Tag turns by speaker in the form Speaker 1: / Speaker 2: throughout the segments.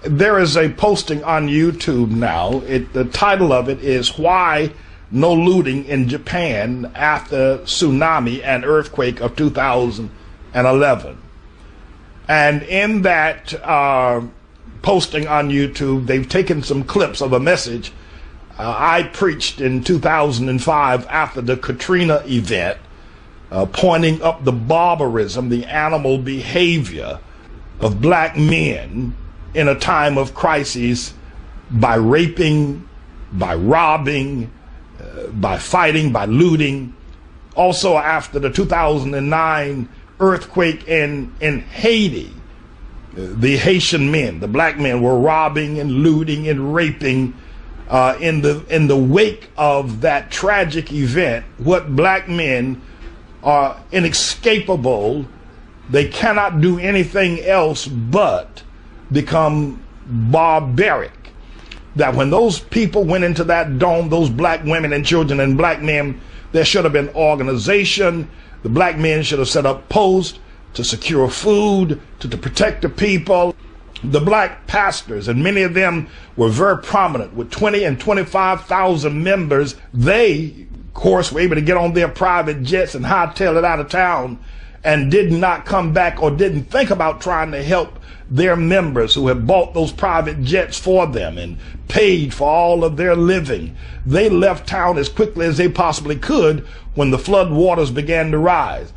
Speaker 1: There is a posting on YouTube now. The title of it is "Why No Looting in Japan After Tsunami and Earthquake of 2011." And in that posting on YouTube, they've taken some clips of a message I preached in 2005 after the Katrina event, pointing up the barbarism, the animal behavior of black men in a time of crisis by raping, by robbing, by fighting, by looting. Also after the 2009 earthquake in Haiti, the Haitian men, the black men, were robbing and looting and raping. In the wake of that tragic event, what black men are inescapable. They cannot do anything else but become barbaric. That when those people went into that dome, those black women and children and black men, there should have been organization. The black men should have set up posts to secure food, to protect the people. The black pastors, and many of them were very prominent with 20 and 25,000 members. They, of course, were able to get on their private jets and hightail it out of town and did not come back or didn't think about trying to help their members who had bought those private jets for them and paid for all of their living. They left town as quickly as they possibly could when the flood waters began to rise.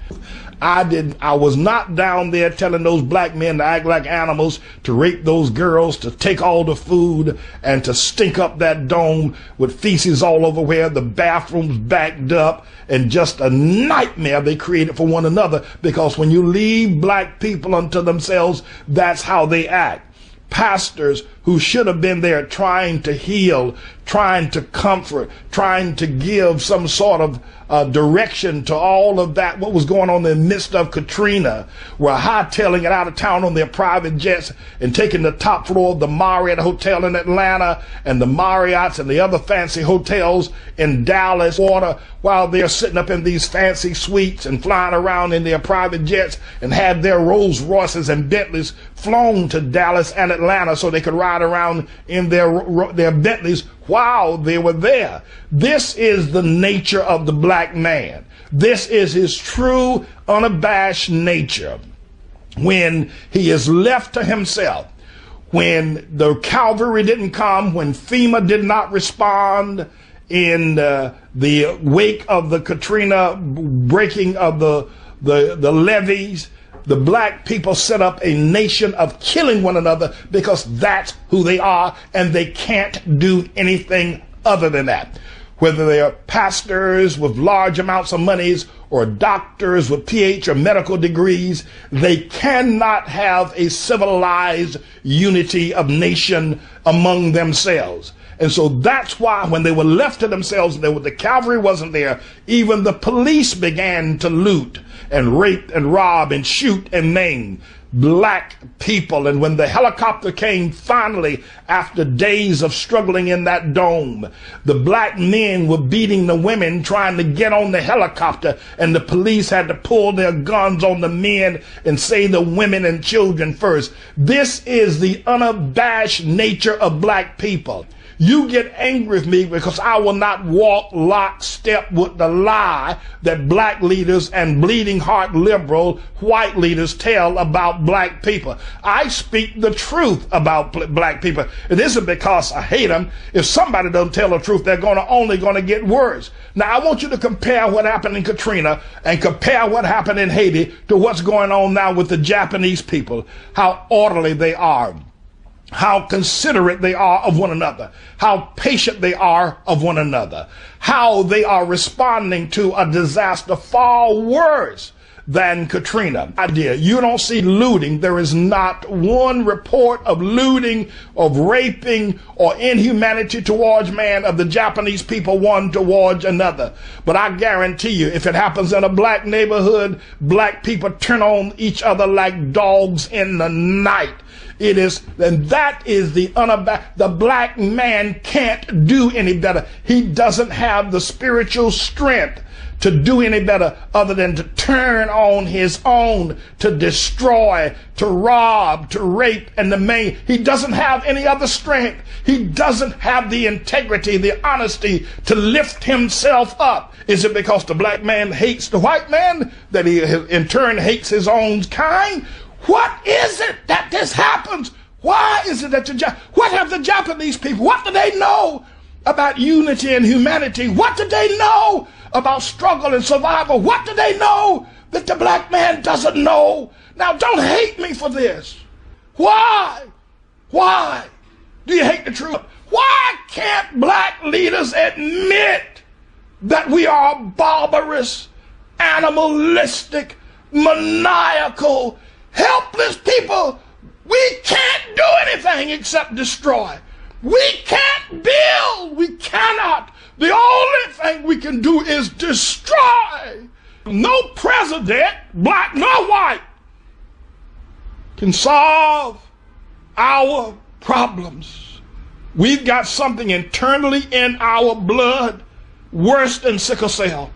Speaker 1: I was not down there telling those black men to act like animals, to rape those girls, to take all the food, and to stink up that dome with feces all over where the bathrooms backed up, and just a nightmare they created for one another, because when you leave black people unto themselves, that's how they act. Pastors who should have been there trying to heal, trying to comfort, trying to give some sort of direction to all of that, what was going on in the midst of Katrina, were hightailing it out of town on their private jets and taking the top floor of the Marriott Hotel in Atlanta and the Marriotts and the other fancy hotels in Dallas, Florida, while they're sitting up in these fancy suites and flying around in their private jets and had their Rolls Royces and Bentleys flown to Dallas and Atlanta so they could ride around in their Bentleys while they were there. This is the nature of the black man. This is his true, unabashed nature. When he is left to himself, when the cavalry didn't come, when FEMA did not respond in the wake of the Katrina breaking of the levees, the black people set up a nation of killing one another because that's who they are, and they can't do anything other than that. Whether they are pastors with large amounts of monies or doctors with PhD or medical degrees, they cannot have a civilized unity of nation among themselves. And so that's why when they were left to themselves, the cavalry wasn't there, even the police began to loot and rape and rob and shoot and maim black people. And when the helicopter came finally, after days of struggling in that dome, the black men were beating the women trying to get on the helicopter, and the police had to pull their guns on the men and say the women and children first. This is the unabashed nature of black people. You get angry with me because I will not walk lockstep with the lie that black leaders and bleeding heart liberal white leaders tell about black people. I speak the truth about black people. It isn't because I hate them. If somebody doesn't tell the truth, they're only going to get worse. Now, I want you to compare what happened in Katrina and compare what happened in Haiti to what's going on now with the Japanese people, how orderly they are, how considerate they are of one another, how patient they are of one another, how they are responding to a disaster far worse than Katrina. You don't see looting. There is not one report of looting, of raping, or inhumanity towards man of the Japanese people one towards another. But I guarantee you, if it happens in a black neighborhood, black people turn on each other like dogs in the night. It is, and that is the black man can't do any better. He doesn't have the spiritual strength to do any better other than to turn on his own, to destroy, to rob, to rape, and to maim. He doesn't have any other strength. He doesn't have the integrity, the honesty to lift himself up. Is it because the black man hates the white man that he in turn hates his own kind? What is it that this happens? Why is it that what have the Japanese people, what do they know about unity and humanity? What do they know about struggle and survival? What do they know that the black man doesn't know? Now, don't hate me for this. Why? Why do you hate the truth? Why can't black leaders admit that we are barbarous, animalistic, maniacal, helpless people? We can't do anything except destroy. We can't build. We cannot. The only thing we can do is destroy. No president, black nor white, can solve our problems. We've got something internally in our blood worse than sickle cell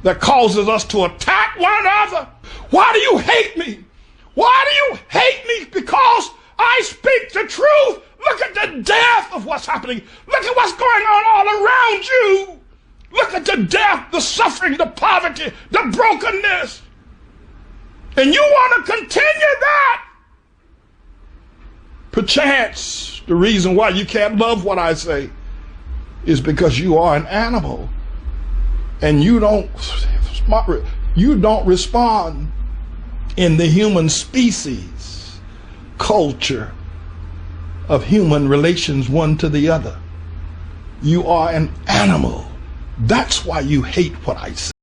Speaker 1: that causes us to attack one another. Why do you hate me? Why do you hate me? Because I speak the truth. Look at the depth of what's happening. Look at what's going on all around you. Look at the death, the suffering, the poverty, the brokenness. And you want to continue that? Perchance the reason why you can't love what I say is because you are an animal and you don't respond in the human species culture of human relations one to the other. You are an animal. That's why you hate what I say.